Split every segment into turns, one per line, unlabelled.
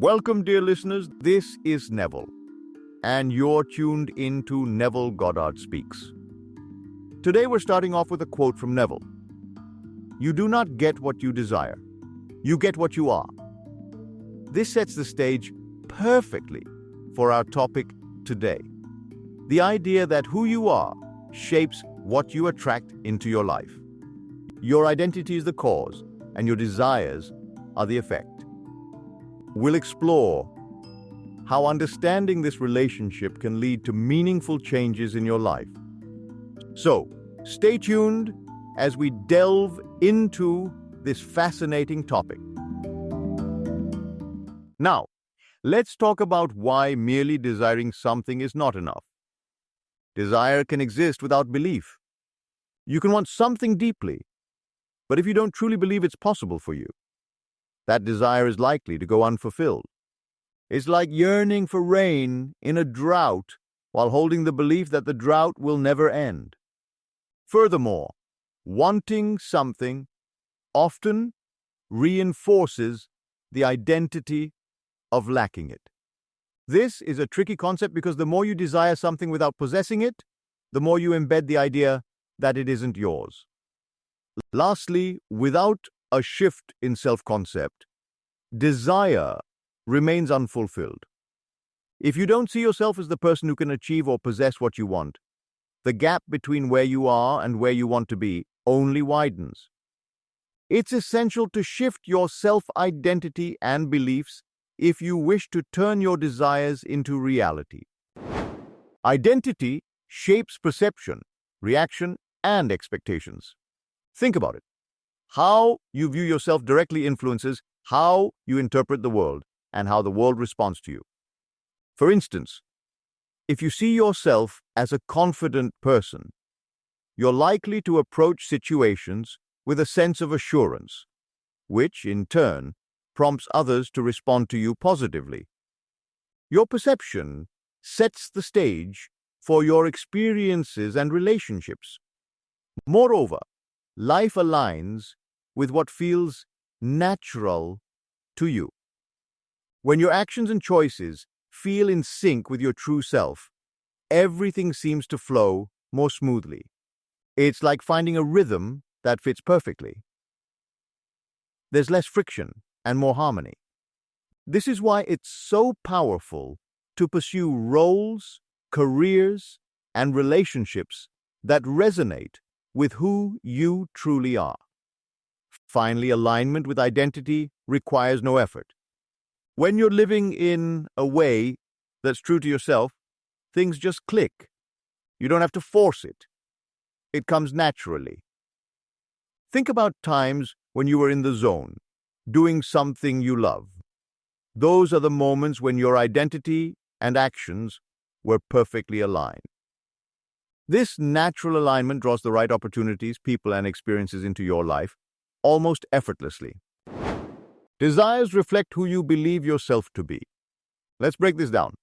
Welcome, dear listeners. This is Neville, and you're tuned into Neville Goddard Speaks. Today, we're starting off with a quote from Neville. You do not get what you desire. You get what you are. This sets the stage perfectly for our topic today. The idea that who you are shapes what you attract into your life. Your identity is the cause, and your desires are the effect. We'll explore how understanding this relationship can lead to meaningful changes in your life. So, stay tuned as we delve into this fascinating topic. Now, let's talk about why merely desiring something is not enough. Desire can exist without belief. You can want something deeply, but if you don't truly believe it's possible for you, that desire is likely to go unfulfilled. It's like yearning for rain in a drought while holding the belief that the drought will never end. Furthermore, wanting something often reinforces the identity of lacking it. This is a tricky concept because the more you desire something without possessing it, the more you embed the idea that it isn't yours. Lastly, without a shift in self-concept, desire remains unfulfilled. If you don't see yourself as the person who can achieve or possess what you want, the gap between where you are and where you want to be only widens. It's essential to shift your self-identity and beliefs if you wish to turn your desires into reality. Identity shapes perception, reaction, and expectations. Think about it. How you view yourself directly influences how you interpret the world and how the world responds to you. For instance, if you see yourself as a confident person, you're likely to approach situations with a sense of assurance, which, in turn, prompts others to respond to you positively. Your perception sets the stage for your experiences and relationships. Moreover, life aligns with what feels natural to you. When your actions and choices feel in sync with your true self, everything seems to flow more smoothly. It's like finding a rhythm that fits perfectly. There's less friction and more harmony. This is why it's so powerful to pursue roles, careers, and relationships that resonate with who you truly are. Finally, alignment with identity requires no effort. When you're living in a way that's true to yourself, things just click. You don't have to force it. It comes naturally. Think about times when you were in the zone, doing something you love. Those are the moments when your identity and actions were perfectly aligned. This natural alignment draws the right opportunities, people, and experiences into your life almost effortlessly. Desires reflect who you believe yourself to be. Let's break this down.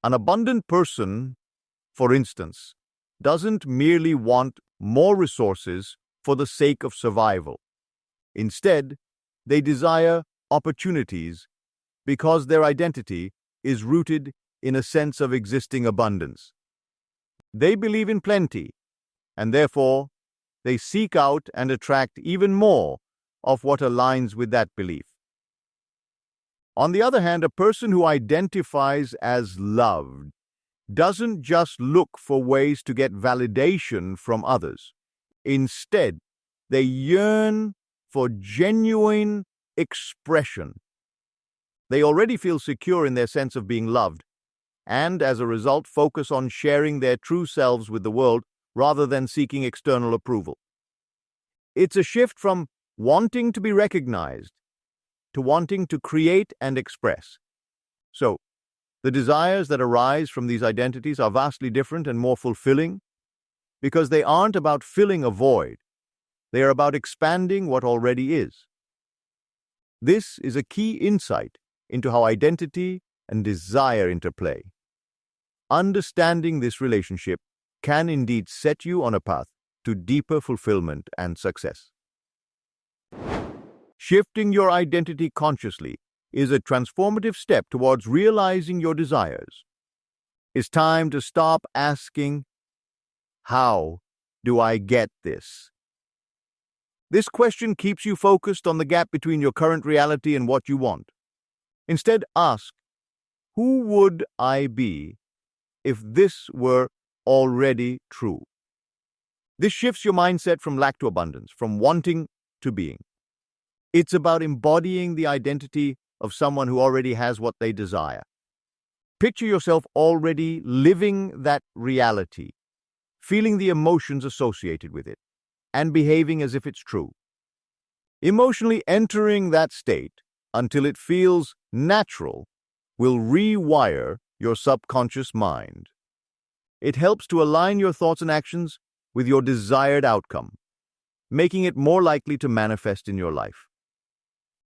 An abundant person, for instance, doesn't merely want more resources for the sake of survival. Instead, they desire opportunities because their identity is rooted in a sense of existing abundance. They believe in plenty, and therefore, they seek out and attract even more of what aligns with that belief. On the other hand, a person who identifies as loved doesn't just look for ways to get validation from others. Instead, they yearn for genuine expression. They already feel secure in their sense of being loved, and as a result, focus on sharing their true selves with the world rather than seeking external approval. It's a shift from wanting to be recognized to wanting to create and express. So, the desires that arise from these identities are vastly different and more fulfilling because they aren't about filling a void. They are about expanding what already is. This is a key insight into how identity and desire interplay. Understanding this relationship can indeed set you on a path to deeper fulfillment and success. Shifting your identity consciously is a transformative step towards realizing your desires. It's time to stop asking, "How do I get this?" This question keeps you focused on the gap between your current reality and what you want. Instead, ask, "Who would I be if this were already true?" This shifts your mindset from lack to abundance, from wanting to being. It's about embodying the identity of someone who already has what they desire. Picture yourself already living that reality, feeling the emotions associated with it, and behaving as if it's true. Emotionally entering that state until it feels natural will rewire your subconscious mind. It helps to align your thoughts and actions with your desired outcome, making it more likely to manifest in your life.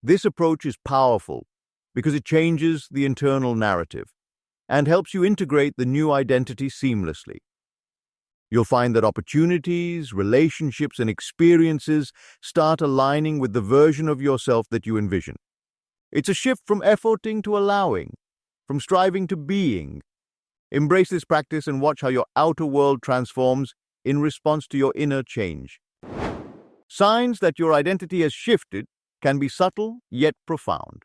This approach is powerful because it changes the internal narrative and helps you integrate the new identity seamlessly. You'll find that opportunities, relationships, and experiences start aligning with the version of yourself that you envision. It's a shift from efforting to allowing, from striving to being. Embrace this practice and watch how your outer world transforms in response to your inner change. Signs that your identity has shifted can be subtle yet profound.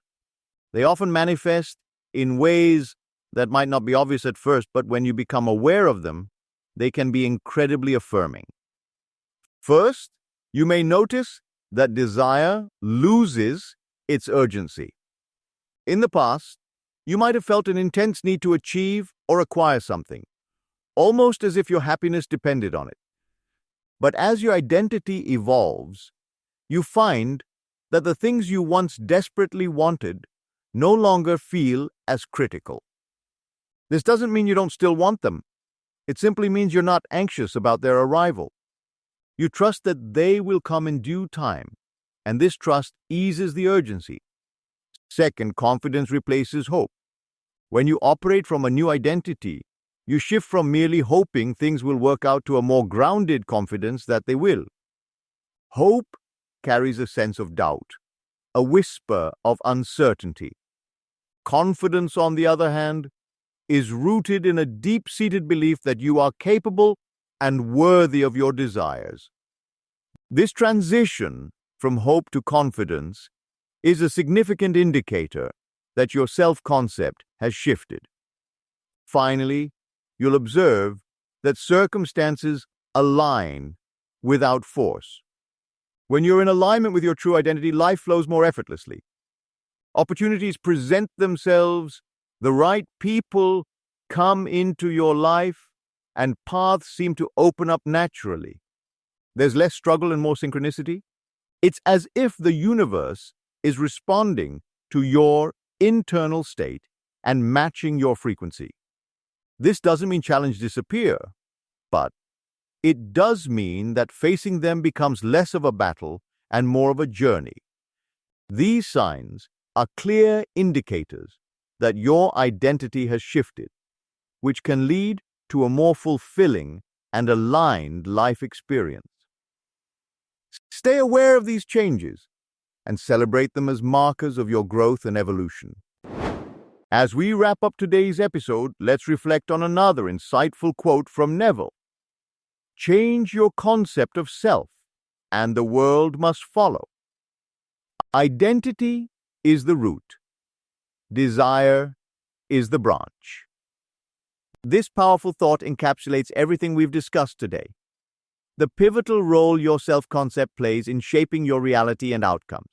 They often manifest in ways that might not be obvious at first, but when you become aware of them, they can be incredibly affirming. First, you may notice that desire loses its urgency. In the past, you might have felt an intense need to achieve or acquire something, almost as if your happiness depended on it. But as your identity evolves, you find that the things you once desperately wanted no longer feel as critical. This doesn't mean you don't still want them. It simply means you're not anxious about their arrival. You trust that they will come in due time, and this trust eases the urgency. Second, confidence replaces hope. When you operate from a new identity, you shift from merely hoping things will work out to a more grounded confidence that they will. Hope carries a sense of doubt, a whisper of uncertainty. Confidence, on the other hand, is rooted in a deep-seated belief that you are capable and worthy of your desires. This transition from hope to confidence is a significant indicator that your self-concept has shifted. Finally, you'll observe that circumstances align without force. When you're in alignment with your true identity, life flows more effortlessly. Opportunities present themselves, the right people come into your life, and paths seem to open up naturally. There's less struggle and more synchronicity. It's as if the universe is responding to your internal state and matching your frequency. This doesn't mean challenges disappear, but it does mean that facing them becomes less of a battle and more of a journey. These signs are clear indicators that your identity has shifted, which can lead to a more fulfilling and aligned life experience. Stay aware of these changes and celebrate them as markers of your growth and evolution. As we wrap up today's episode, let's reflect on another insightful quote from Neville. Change your concept of self, and the world must follow. Identity is the root. Desire is the branch. This powerful thought encapsulates everything we've discussed today. The pivotal role your self-concept plays in shaping your reality and outcomes.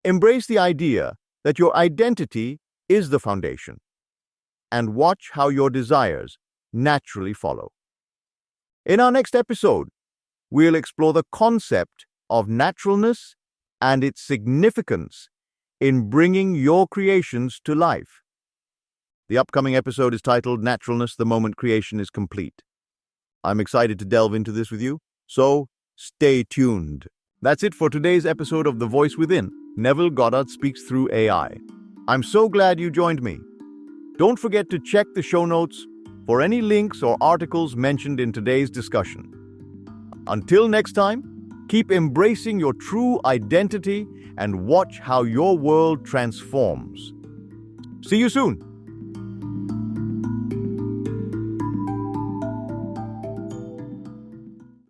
Embrace the idea that your identity is the foundation, and watch how your desires naturally follow. In our next episode, we'll explore the concept of naturalness and its significance in bringing your creations to life. The upcoming episode is titled Naturalness the Moment Creation is Complete. I'm excited to delve into this with you, so stay tuned. That's it for today's episode of The Voice Within. Neville Goddard speaks through AI. I'm so glad you joined me. Don't forget to check the show notes for any links or articles mentioned in today's discussion. Until next time, Keep embracing your true identity and watch how your world transforms. See you soon.